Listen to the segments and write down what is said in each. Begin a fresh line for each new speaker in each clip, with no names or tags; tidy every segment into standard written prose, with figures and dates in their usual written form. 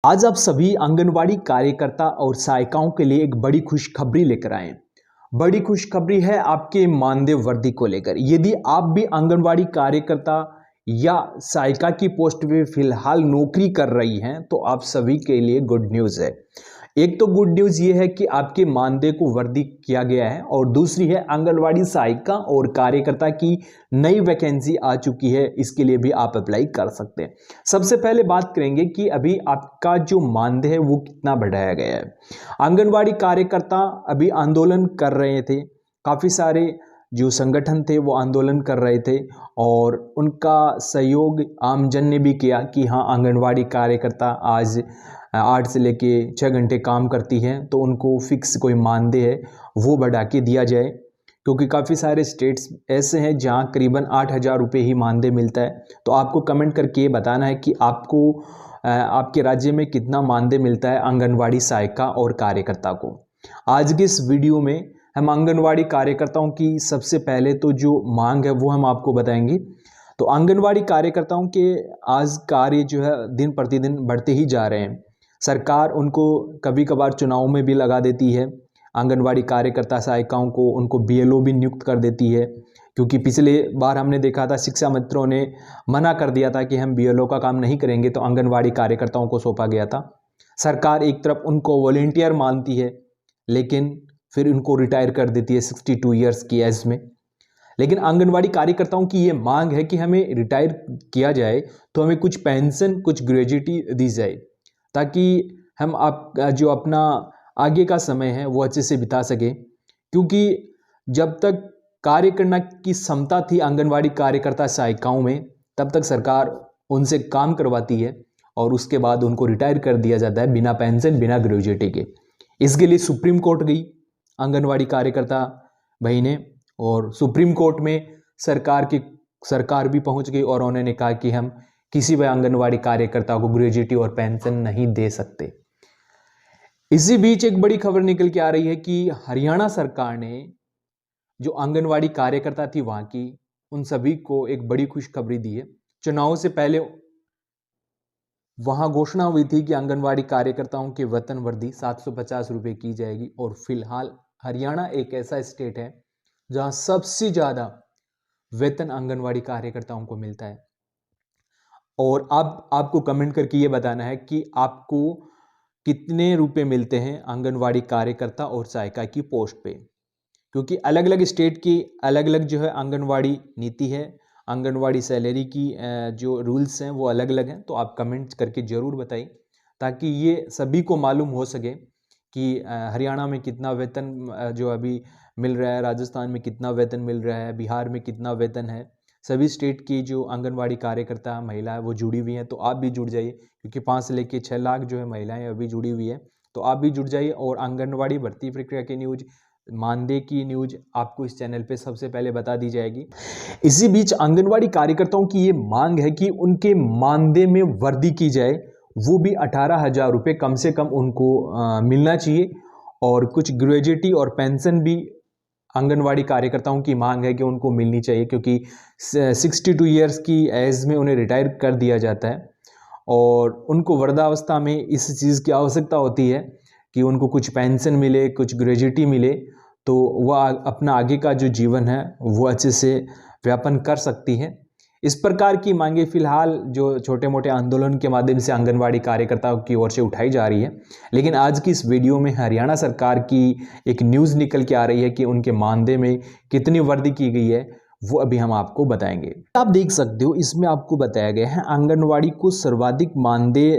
आज आप सभी आंगनवाड़ी कार्यकर्ता और सहायिकाओं के लिए एक बड़ी खुशखबरी लेकर आए हैं। बड़ी खुशखबरी है आपके मानदेय वृद्धि को लेकर। यदि आप भी आंगनवाड़ी कार्यकर्ता या सहायिका की पोस्ट पे फिलहाल नौकरी कर रही हैं तो आप सभी के लिए गुड न्यूज़ है। एक तो गुड न्यूज़ ये है कि आपके मानदेय को वृद्धि किया गया है और दूसरी है आंगनवाड़ी सहायिका और कार्यकर्ता की नई वैकेंसी आ चुकी है। इसके लिए भी आप अप्लाई कर सकते हैं। सबसे पहले बात करेंगे कि अभी आपका जो मानदेय है वो कितना बढ़ाया गया है। आंगनवाड़ी कार्यकर्ता अभी आंदोलन कर रहे थे, काफ़ी सारे जो संगठन थे वो आंदोलन कर रहे थे और उनका सहयोग आमजन ने भी किया कि हाँ, आंगनवाड़ी कार्यकर्ता आज 8 से लेके 6 घंटे काम करती है तो उनको फिक्स कोई मानदेय है वो बढ़ा के दिया जाए, क्योंकि काफ़ी सारे स्टेट्स ऐसे हैं जहां करीबन 8,000 रुपये ही मानदेय मिलता है। तो आपको कमेंट करके ये बताना है कि आपको आपके राज्य में कितना मानदेय मिलता है आंगनवाड़ी सहायिका और कार्यकर्ता को। आज की इस वीडियो में हम आंगनवाड़ी कार्यकर्ताओं की सबसे पहले तो जो मांग है वो हम आपको बताएंगे। तो आंगनवाड़ी कार्यकर्ताओं के आज कार्य जो है दिन प्रतिदिन बढ़ते ही जा रहे हैं। सरकार उनको कभी कभार चुनाव में भी लगा देती है। आंगनवाड़ी कार्यकर्ता सहायिकाओं को उनको बीएलओ भी नियुक्त कर देती है, क्योंकि पिछले बार हमने देखा था शिक्षा मंत्रियों ने मना कर दिया था कि हम बीएलओ का काम नहीं करेंगे, तो आंगनवाड़ी कार्यकर्ताओं को सौंपा गया था। सरकार एक तरफ उनको वॉलेंटियर मानती है लेकिन फिर उनको रिटायर कर देती है 62 ईयर्स की एज में। लेकिन आंगनवाड़ी कार्यकर्ताओं की ये मांग है कि हमें रिटायर किया जाए तो हमें कुछ पेंशन, कुछ ग्रेजुटी दी जाए, ताकि हम जो अपना आगे का समय है वो अच्छे से बिता सकें। क्योंकि जब तक कार्य करने की क्षमता थी आंगनवाड़ी कार्यकर्ता सहायिकाओं में, तब तक सरकार उनसे काम करवाती है और उसके बाद उनको रिटायर कर दिया जाता है बिना पेंशन, बिना ग्रेजुटी के। इसके लिए सुप्रीम कोर्ट गई आंगनवाड़ी कार्यकर्ता बहनें और सुप्रीम कोर्ट में सरकार भी पहुंच गई और उन्होंने कहा कि हम किसी भी आंगनवाड़ी कार्यकर्ता को ग्रेजुटी और पेंशन नहीं दे सकते। इसी बीच एक बड़ी खबर निकल के आ रही है कि हरियाणा सरकार ने जो आंगनवाड़ी कार्यकर्ता थी वहां की, उन सभी को एक बड़ी खुशखबरी दी है। चुनाव से पहले वहां घोषणा हुई थी कि आंगनवाड़ी कार्यकर्ताओं के वेतन वृद्धि 750 रुपये की जाएगी और फिलहाल हरियाणा एक ऐसा स्टेट है जहां सबसे ज्यादा वेतन आंगनवाड़ी कार्यकर्ताओं को मिलता है। और अब आपको कमेंट करके ये बताना है कि आपको कितने रुपए मिलते हैं आंगनवाड़ी कार्यकर्ता और सहायिका की पोस्ट पे, क्योंकि अलग अलग स्टेट की अलग अलग जो है आंगनवाड़ी नीति है, आंगनवाड़ी सैलरी की जो रूल्स हैं वो अलग अलग हैं। तो आप कमेंट्स करके ज़रूर बताइए ताकि ये सभी को मालूम हो सके कि हरियाणा में कितना वेतन जो अभी मिल रहा है, राजस्थान में कितना वेतन मिल रहा है, बिहार में कितना वेतन है। सभी स्टेट की जो आंगनवाड़ी कार्यकर्ता महिला है वो जुड़ी हुई हैं, तो आप भी जुड़ जाइए, क्योंकि 5 से लेकर 6 लाख जो है महिलाएं अभी जुड़ी हुई है। तो आप भी जुड़ जाइए और आंगनवाड़ी भर्ती प्रक्रिया की न्यूज, मानदेय की न्यूज आपको इस चैनल पे सबसे पहले बता दी जाएगी। इसी बीच आंगनवाड़ी कार्यकर्ताओं की ये मांग है कि उनके मानदेय में वृद्धि की जाए, वो भी 18,000 रुपये कम से कम उनको मिलना चाहिए। और कुछ ग्रेजुटी और पेंशन भी आंगनवाड़ी कार्यकर्ताओं की मांग है कि उनको मिलनी चाहिए, क्योंकि 62 ईयर्स की एज में उन्हें रिटायर कर दिया जाता है और उनको वृद्धावस्था में इस चीज़ की आवश्यकता होती है कि उनको कुछ पेंशन मिले, कुछ ग्रेजुटी मिले, तो वह अपना आगे का जो जीवन है वो अच्छे से व्यापन कर सकती है। इस प्रकार की मांगे फिलहाल जो छोटे मोटे आंदोलन के माध्यम से आंगनवाड़ी कार्यकर्ताओं की ओर से उठाई जा रही है। लेकिन आज की इस वीडियो में हरियाणा सरकार की एक न्यूज़ निकल के आ रही है कि उनके मानदेय में कितनी वृद्धि की गई है, वो अभी हम आपको बताएंगे। आप देख सकते हो इसमें आपको बताया गया है आंगनवाड़ी को सर्वाधिक मानदेय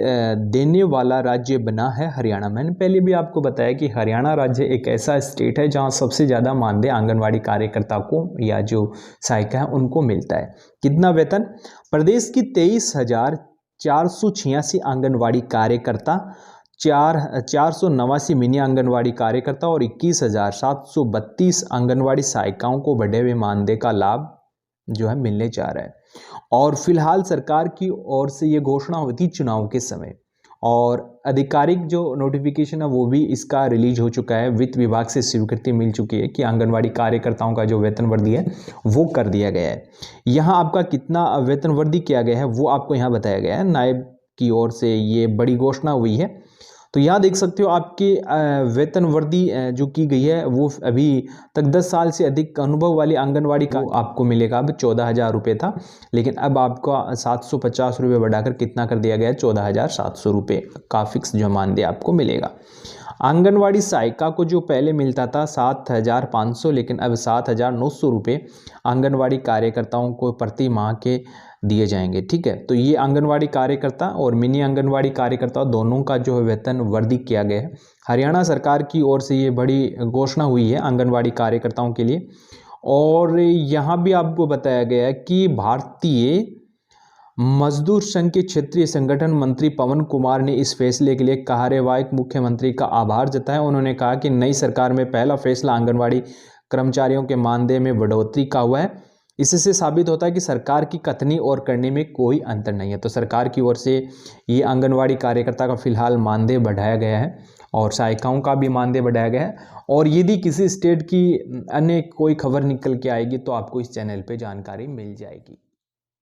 देने वाला राज्य बना है हरियाणा। मैंने पहले भी आपको बताया कि हरियाणा राज्य एक ऐसा स्टेट है जहां सबसे ज़्यादा मानदेय आंगनवाड़ी कार्यकर्ता को या जो सहायिका है उनको मिलता है। कितना वेतन? प्रदेश की 23,486 आंगनवाड़ी कार्यकर्ता, 489 मिनी आंगनवाड़ी कार्यकर्ता और 21,732 आंगनवाड़ी सहायिकाओं को बढ़े हुए मानदेय का लाभ जो है मिलने जा रहा है। और फिलहाल सरकार की ओर से ये घोषणा हुई थी चुनाव के समय, और आधिकारिक जो नोटिफिकेशन है वो भी इसका रिलीज हो चुका है। वित्त विभाग से स्वीकृति मिल चुकी है कि आंगनवाड़ी कार्यकर्ताओं का जो वेतन वृद्धि है वो कर दिया गया है। यहाँ आपका कितना वेतन वृद्धि किया गया है वो आपको यहाँ बताया गया है। नायब की ओर से ये बड़ी घोषणा हुई है। तो यहाँ देख सकते हो आपकी वेतन वृद्धि जो की गई है वो अभी तक 10 साल से अधिक अनुभव वाली आंगनवाड़ी का आपको मिलेगा। अब 14,000 रुपये था, लेकिन अब आपको 750 रुपये बढ़ाकर कितना कर दिया गया है, 14,700 रुपये का फिक्स जो मानदेय आपको मिलेगा। आंगनवाड़ी सहायिका को जो पहले मिलता था 7,500, लेकिन अब 7,900 रुपये आंगनवाड़ी कार्यकर्ताओं को प्रति माह के दिए जाएंगे। ठीक है, तो ये आंगनवाड़ी कार्यकर्ता और मिनी आंगनवाड़ी कार्यकर्ता दोनों का जो है वेतन वृद्धि किया गया है। हरियाणा सरकार की ओर से ये बड़ी घोषणा हुई है आंगनवाड़ी कार्यकर्ताओं के लिए। और यहाँ भी आपको बताया गया है कि भारतीय मजदूर संघ के क्षेत्रीय संगठन मंत्री पवन कुमार ने इस फैसले के लिए कार्यवाहक मुख्यमंत्री का आभार जताया। उन्होंने कहा कि नई सरकार में पहला फैसला आंगनवाड़ी कर्मचारियों के मानदेय में बढ़ोतरी का हुआ है। इससे साबित होता है कि सरकार की कथनी और करने में कोई अंतर नहीं है। तो सरकार की ओर से ये आंगनवाड़ी कार्यकर्ता का फिलहाल मानदेय बढ़ाया गया है और सहायिकाओं का भी मानदेय बढ़ाया गया है। और यदि किसी स्टेट की अन्य कोई खबर निकल के आएगी तो आपको इस चैनल पे जानकारी मिल जाएगी।